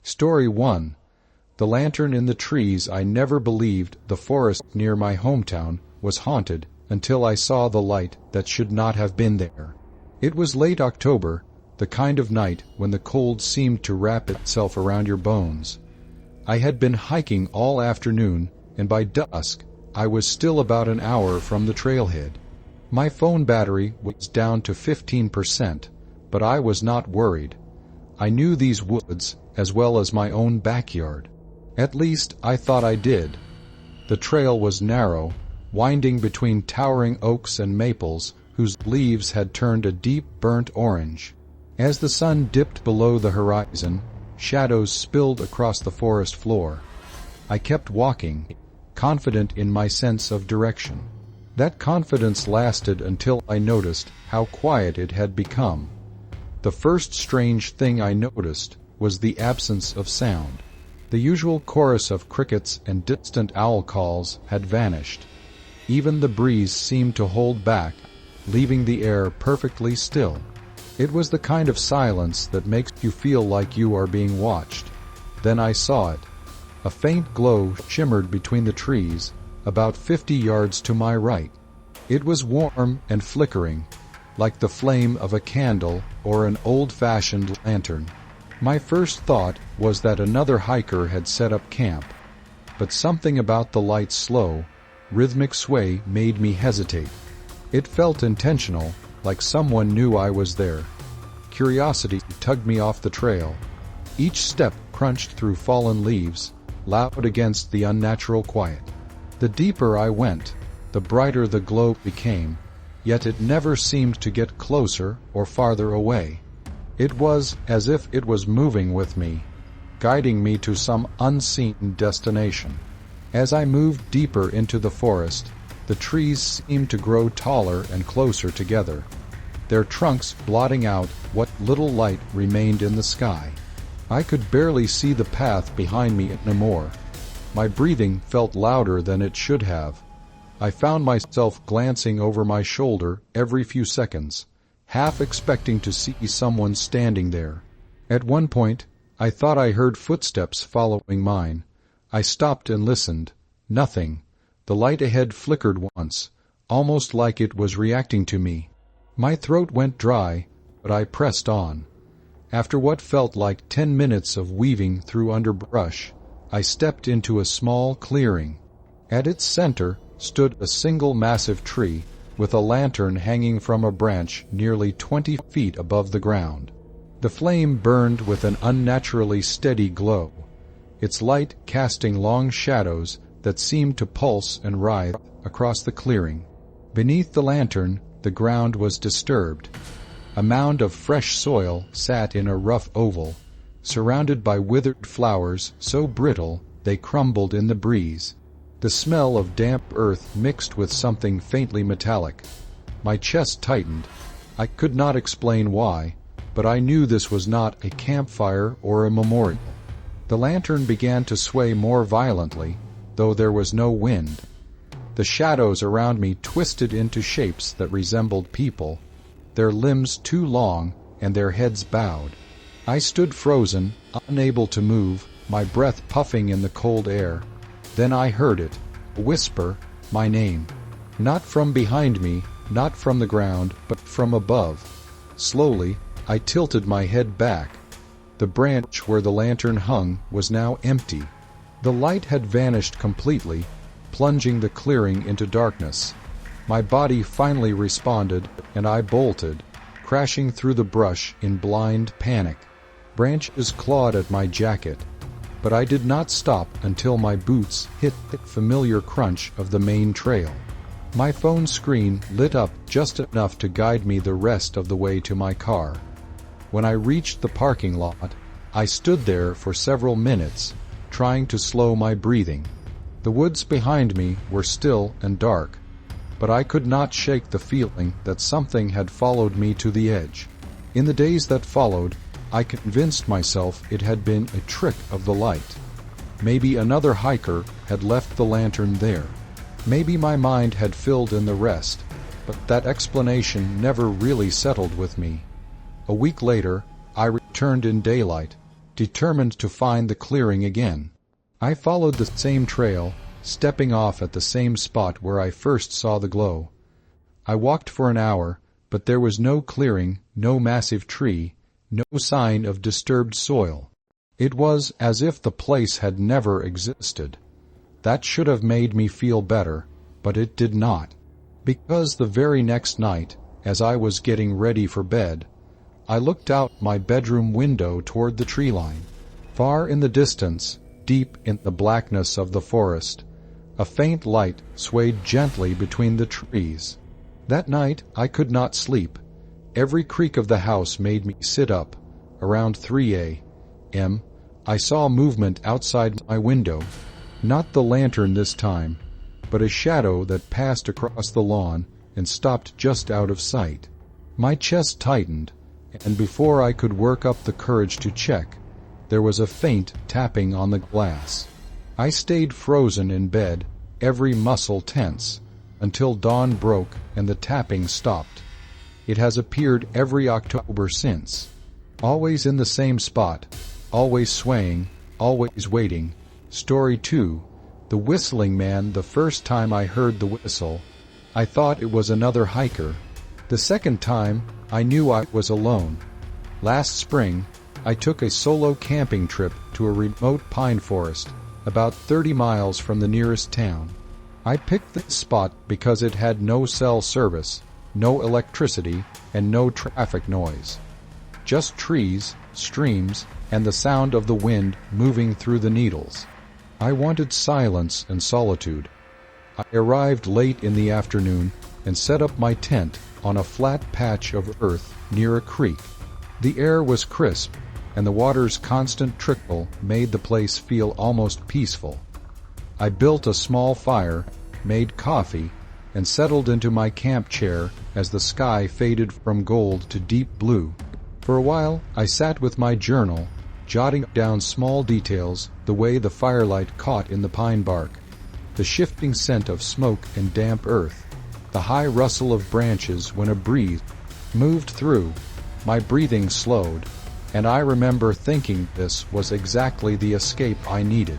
Story 1. The lantern in the trees. I never believed the forest near my hometown was haunted until I saw the light that should not have been there. It was late October, the kind of night when the cold seemed to wrap itself around your bones. I had been hiking all afternoon, and by dusk I was still about an hour from the trailhead. My phone battery was down to 15%, but I was not worried. I knew these woods as well as my own backyard. At least I thought I did. The trail was narrow, winding between towering oaks and maples whose leaves had turned a deep burnt orange. As the sun dipped below the horizon, shadows spilled across the forest floor. I kept walking, confident in my sense of direction. That confidence lasted until I noticed how quiet it had become. The first strange thing I noticed was the absence of sound. The usual chorus of crickets and distant owl calls had vanished. Even the breeze seemed to hold back, leaving the air perfectly still. It was the kind of silence that makes you feel like you are being watched. Then I saw it. A faint glow shimmered between the trees, about 50 yards to my right. It was warm and flickering, like the flame of a candle or an old-fashioned lantern. My first thought was that another hiker had set up camp, but something about the light's slow, rhythmic sway made me hesitate. It felt intentional, like someone knew I was there. Curiosity tugged me off the trail. Each step crunched through fallen leaves, loud against the unnatural quiet. The deeper I went, the brighter the glow became, yet it never seemed to get closer or farther away. It was as if it was moving with me, guiding me to some unseen destination. As I moved deeper into the forest, the trees seemed to grow taller and closer together, their trunks blotting out what little light remained in the sky. I could barely see the path behind me anymore. My breathing felt louder than it should have. I found myself glancing over my shoulder every few seconds, half expecting to see someone standing there. At one point, I thought I heard footsteps following mine. I stopped and listened. Nothing. The light ahead flickered once, almost like it was reacting to me. My throat went dry, but I pressed on. After what felt like 10 minutes of weaving through underbrush, I stepped into a small clearing. At its center stood a single massive tree, with a lantern hanging from a branch nearly 20 feet above the ground. The flame burned with an unnaturally steady glow, its light casting long shadows that seemed to pulse and writhe across the clearing. Beneath the lantern, the ground was disturbed. A mound of fresh soil sat in a rough oval, surrounded by withered flowers so brittle they crumbled in the breeze. The smell of damp earth mixed with something faintly metallic. My chest tightened. I could not explain why, but I knew this was not a campfire or a memorial. The lantern began to sway more violently, though there was no wind. The shadows around me twisted into shapes that resembled people, their limbs too long and their heads bowed. I stood frozen, unable to move, my breath puffing in the cold air. Then I heard it, a whisper, my name. Not from behind me, not from the ground, but from above. Slowly, I tilted my head back. The branch where the lantern hung was now empty. The light had vanished completely, plunging the clearing into darkness. My body finally responded, and I bolted, crashing through the brush in blind panic. Branches clawed at my jacket, but I did not stop until my boots hit the familiar crunch of the main trail. My phone screen lit up just enough to guide me the rest of the way to my car. When I reached the parking lot, I stood there for several minutes, trying to slow my breathing. The woods behind me were still and dark, but I could not shake the feeling that something had followed me to the edge. In the days that followed, I convinced myself it had been a trick of the light. Maybe another hiker had left the lantern there. Maybe my mind had filled in the rest, but that explanation never really settled with me. A week later, I returned in daylight, determined to find the clearing again. I followed the same trail, stepping off at the same spot where I first saw the glow. I walked for an hour, but there was no clearing, no massive tree, no sign of disturbed soil. It was as if the place had never existed. That should have made me feel better, but it did not. Because the very next night, as I was getting ready for bed, I looked out my bedroom window toward the tree line. Far in the distance, deep in the blackness of the forest, a faint light swayed gently between the trees. That night I could not sleep. Every creak of the house made me sit up. Around 3 a.m., I saw movement outside my window. Not the lantern this time, but a shadow that passed across the lawn and stopped just out of sight. My chest tightened, and before I could work up the courage to check, there was a faint tapping on the glass. I stayed frozen in bed, every muscle tense, until dawn broke and the tapping stopped. It has appeared every October since. Always in the same spot, always swaying, always waiting. Story 2. The whistling man. The first time I heard the whistle, I thought it was another hiker. The second time, I knew I was alone. Last spring, I took a solo camping trip to a remote pine forest, about 30 miles from the nearest town. I picked this spot because it had no cell service, no electricity, and no traffic noise. Just trees, streams, and the sound of the wind moving through the needles. I wanted silence and solitude. I arrived late in the afternoon and set up my tent on a flat patch of earth near a creek. The air was crisp, and the water's constant trickle made the place feel almost peaceful. I built a small fire, made coffee, and settled into my camp chair as the sky faded from gold to deep blue. For a while, I sat with my journal, jotting down small details, the way the firelight caught in the pine bark, the shifting scent of smoke and damp earth, the high rustle of branches when a breeze moved through. My breathing slowed, and I remember thinking this was exactly the escape I needed.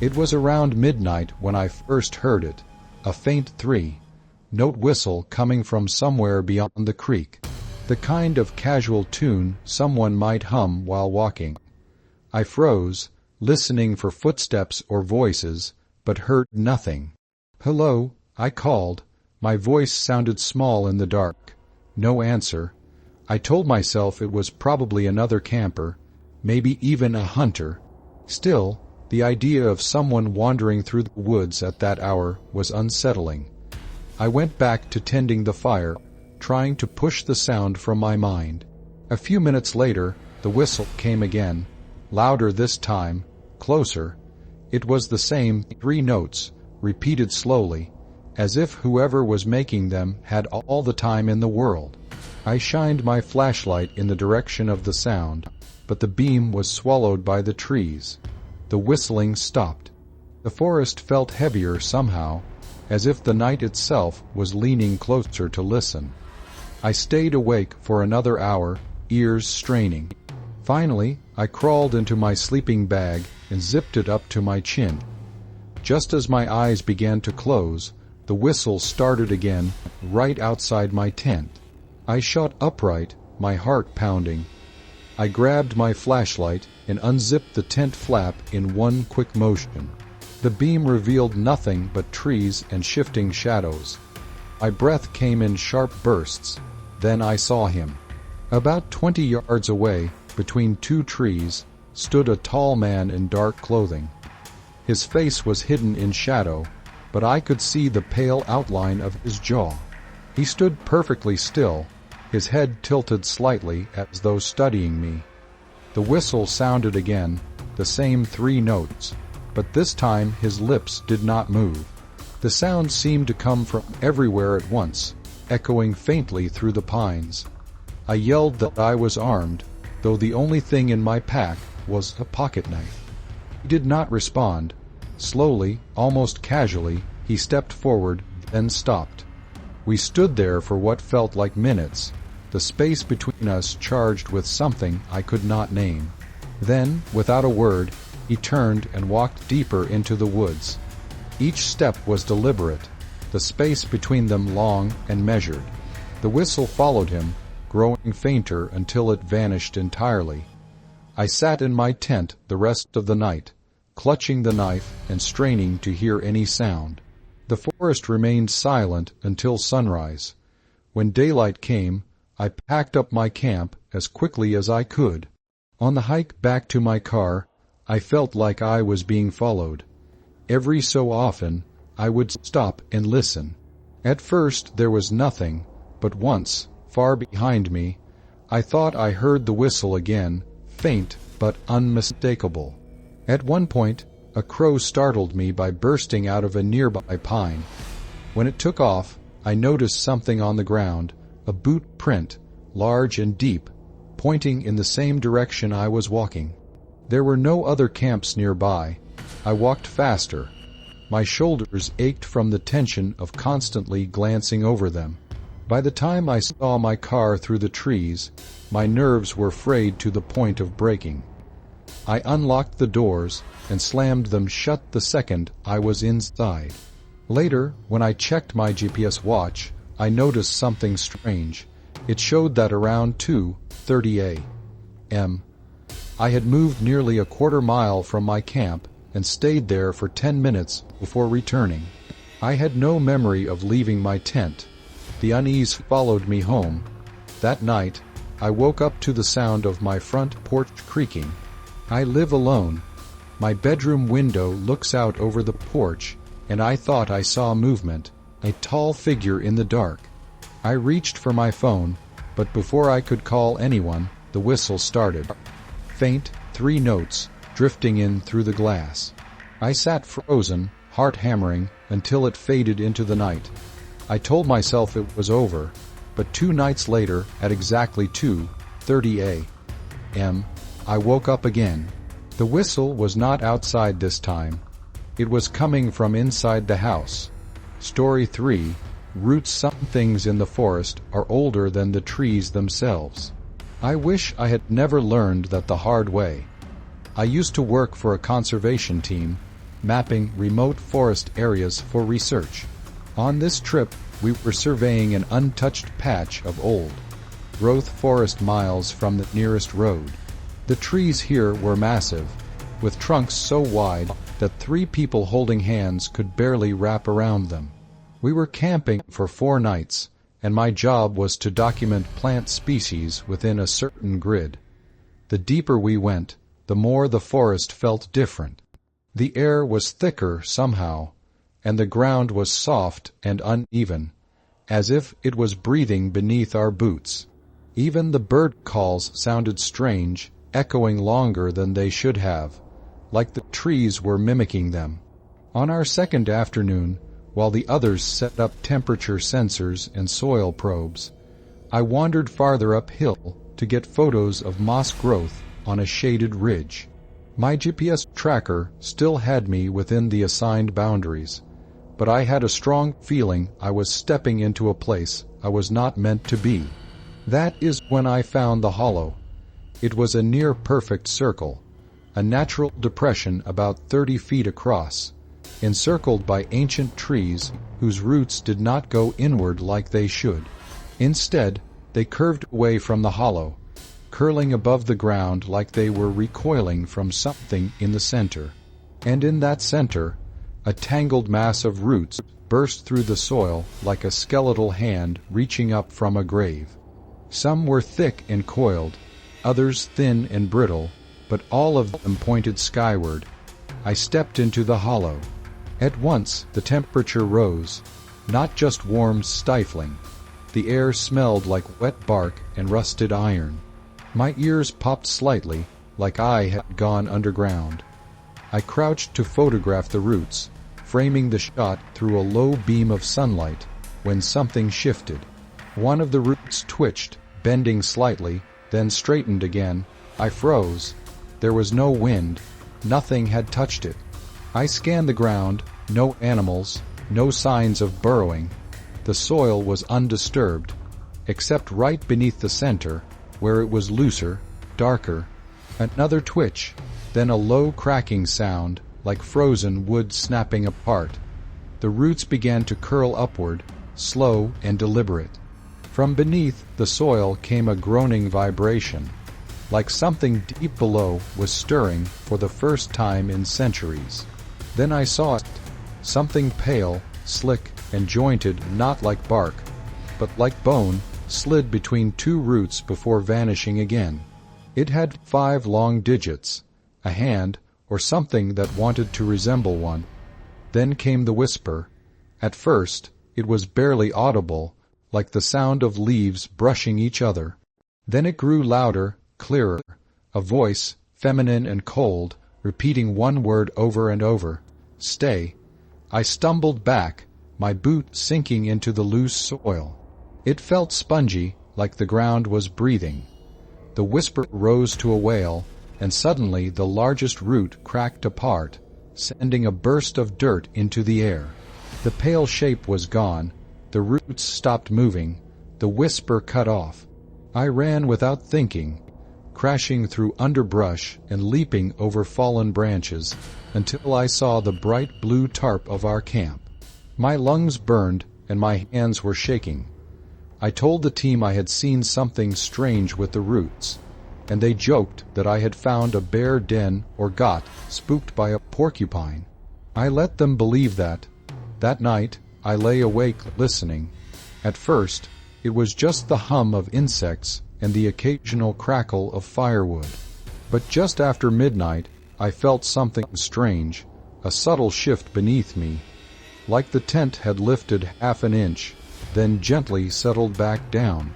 It was around midnight when I first heard it, a faint 3-note whistle coming from somewhere beyond the creek, the kind of casual tune someone might hum while walking. I froze, listening for footsteps or voices, but heard nothing. "Hello," I called. My voice sounded small in the dark. No answer. I told myself it was probably another camper, maybe even a hunter. Still, the idea of someone wandering through the woods at that hour was unsettling. I went back to tending the fire, trying to push the sound from my mind. A few minutes later, the whistle came again, louder this time, closer. It was the same 3 notes, repeated slowly, as if whoever was making them had all the time in the world. I shined my flashlight in the direction of the sound, but the beam was swallowed by the trees. The whistling stopped. The forest felt heavier somehow, as if the night itself was leaning closer to listen. I stayed awake for another hour, ears straining. Finally, I crawled into my sleeping bag and zipped it up to my chin. Just as my eyes began to close, the whistle started again, right outside my tent. I shot upright, my heart pounding. I grabbed my flashlight and unzipped the tent flap in one quick motion. The beam revealed nothing but trees and shifting shadows. My breath came in sharp bursts. Then I saw him. About 20 yards away, between 2 trees, stood a tall man in dark clothing. His face was hidden in shadow, but I could see the pale outline of his jaw. He stood perfectly still, his head tilted slightly as though studying me. The whistle sounded again, the same 3 notes, but this time his lips did not move. The sound seemed to come from everywhere at once, echoing faintly through the pines. I yelled that I was armed, though the only thing in my pack was a pocket knife. He did not respond. Slowly, almost casually, he stepped forward, then stopped. We stood there for what felt like minutes, the space between us charged with something I could not name. Then, without a word, he turned and walked deeper into the woods. Each step was deliberate, the space between them long and measured. The whistle followed him, growing fainter until it vanished entirely. I sat in my tent the rest of the night, clutching the knife and straining to hear any sound. The forest remained silent until sunrise. When daylight came, I packed up my camp as quickly as I could. On the hike back to my car, I felt like I was being followed. Every so often, I would stop and listen. At first there was nothing, but once, far behind me, I thought I heard the whistle again, faint but unmistakable. At one point, a crow startled me by bursting out of a nearby pine. When it took off, I noticed something on the ground, a boot print, large and deep, pointing in the same direction I was walking. There were no other camps nearby. I walked faster. My shoulders ached from the tension of constantly glancing over them. By the time I saw my car through the trees, my nerves were frayed to the point of breaking. I unlocked the doors and slammed them shut the second I was inside. Later, when I checked my GPS watch, I noticed something strange. It showed that around 2:30 a.m. I had moved nearly a quarter mile from my camp and stayed there for 10 minutes before returning. I had no memory of leaving my tent. The unease followed me home. That night, I woke up to the sound of my front porch creaking. I live alone. My bedroom window looks out over the porch, and I thought I saw movement, a tall figure in the dark. I reached for my phone, but before I could call anyone, the whistle started. Faint 3 notes, drifting in through the glass. I sat frozen, heart hammering, until it faded into the night. I told myself it was over, but 2 nights later, at exactly 2:30 a.m., I woke up again. The whistle was not outside this time. It was coming from inside the house. Story 3. Roots. Some things in the forest are older than the trees themselves. I wish I had never learned that the hard way. I used to work for a conservation team, mapping remote forest areas for research. On this trip, we were surveying an untouched patch of old-growth forest miles from the nearest road. The trees here were massive, with trunks so wide that 3 people holding hands could barely wrap around them. We were camping for 4 nights, and my job was to document plant species within a certain grid. The deeper we went, the more the forest felt different. The air was thicker somehow, and the ground was soft and uneven, as if it was breathing beneath our boots. Even the bird calls sounded strange, echoing longer than they should have, like the trees were mimicking them. On our second afternoon, while the others set up temperature sensors and soil probes, I wandered farther uphill to get photos of moss growth on a shaded ridge. My GPS tracker still had me within the assigned boundaries, but I had a strong feeling I was stepping into a place I was not meant to be. That is when I found the hollow. It was a near-perfect circle, a natural depression about 30 feet across, encircled by ancient trees whose roots did not go inward like they should. Instead, they curved away from the hollow, curling above the ground like they were recoiling from something in the center. And in that center, a tangled mass of roots burst through the soil like a skeletal hand reaching up from a grave. Some were thick and coiled, others thin and brittle, but all of them pointed skyward. I stepped into the hollow. At once the temperature rose, not just warm, stifling. The air smelled like wet bark and rusted iron. My ears popped slightly, like I had gone underground. I crouched to photograph the roots, framing the shot through a low beam of sunlight, when something shifted. One of the roots twitched, bending slightly, then straightened again. I froze. There was no wind. Nothing had touched it. I scanned the ground. No animals, no signs of burrowing. The soil was undisturbed, except right beneath the center, where it was looser, darker, Another twitch, then a low cracking sound, like frozen wood snapping apart. The roots began to curl upward, slow and deliberate. From beneath the soil came a groaning vibration, like something deep below was stirring for the first time in centuries. Then I saw it, something pale, slick, and jointed, not like bark, but like bone, slid between two roots before vanishing again. It had 5 long digits, a hand, or something that wanted to resemble one. Then came the whisper. At first, it was barely audible, like the sound of leaves brushing each other. Then it grew louder, clearer, a voice, feminine and cold, repeating one word over and over. Stay. I stumbled back, my boot sinking into the loose soil. It felt spongy, like the ground was breathing. The whisper rose to a wail, and suddenly the largest root cracked apart, sending a burst of dirt into the air. The pale shape was gone, the roots stopped moving, the whisper cut off. I ran without thinking, crashing through underbrush and leaping over fallen branches, until I saw the bright blue tarp of our camp. My lungs burned and my hands were shaking. I told the team I had seen something strange with the roots, and they joked that I had found a bear den or got spooked by a porcupine. I let them believe that. That night, I lay awake listening. At first, it was just the hum of insects and the occasional crackle of firewood. But just after midnight, I felt something strange, a subtle shift beneath me, like the tent had lifted half an inch, then gently settled back down.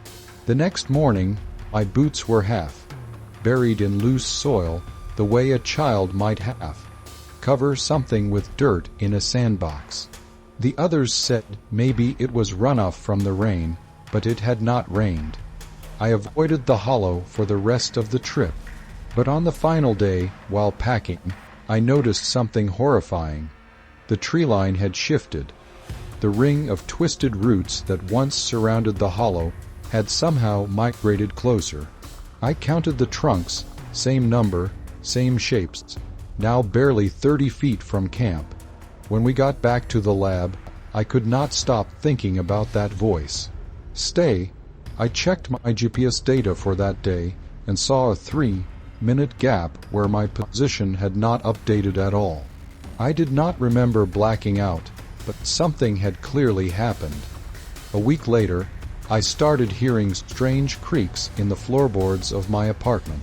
The next morning, my boots were half, buried in loose soil, the way a child might have cover something with dirt in a sandbox. The others said maybe it was runoff from the rain, but it had not rained. I avoided the hollow for the rest of the trip. But on the final day, while packing, I noticed something horrifying. The tree line had shifted. The ring of twisted roots that once surrounded the hollow had somehow migrated closer. I counted the trunks, same number, same shapes, now barely 30 feet from camp. When we got back to the lab, I could not stop thinking about that voice. Stay. I checked my GPS data for that day and saw a 3-minute gap where my position had not updated at all. I did not remember blacking out, but something had clearly happened. A week later, I started hearing strange creaks in the floorboards of my apartment.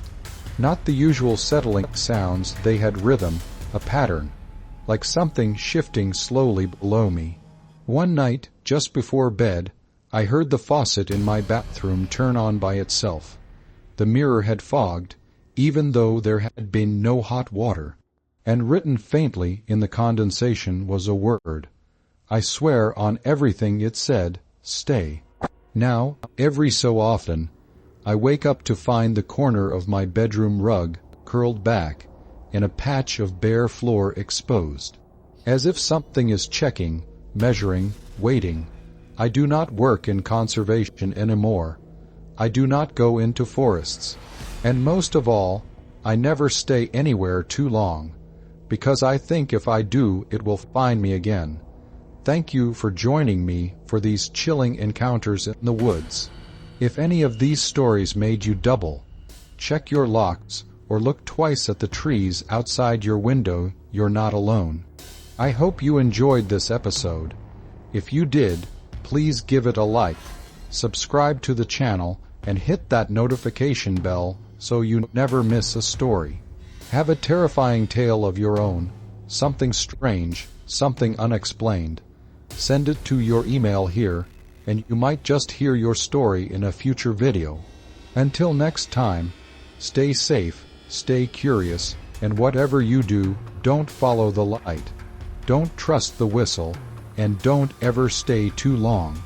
Not the usual settling sounds, they had rhythm, a pattern, like something shifting slowly below me. One night, just before bed, I heard the faucet in my bathroom turn on by itself. The mirror had fogged, even though there had been no hot water, and written faintly in the condensation was a word. I swear on everything it said, stay. Now, every so often, I wake up to find the corner of my bedroom rug curled back and a patch of bare floor exposed. As if something is checking, measuring, waiting. I do not work in conservation anymore. I do not go into forests. And most of all, I never stay anywhere too long, because I think if I do, it will find me again. Thank you for joining me for these chilling encounters in the woods. If any of these stories made you double, check your locks or look twice at the trees outside your window. You're not alone. I hope you enjoyed this episode. If you did, please give it a like, subscribe to the channel, and hit that notification bell so you never miss a story. Have a terrifying tale of your own, something strange, something unexplained. Send it to your email here, and you might just hear your story in a future video. Until next time, stay safe, stay curious, and whatever you do, don't follow the light. Don't trust the whistle, and don't ever stay too long.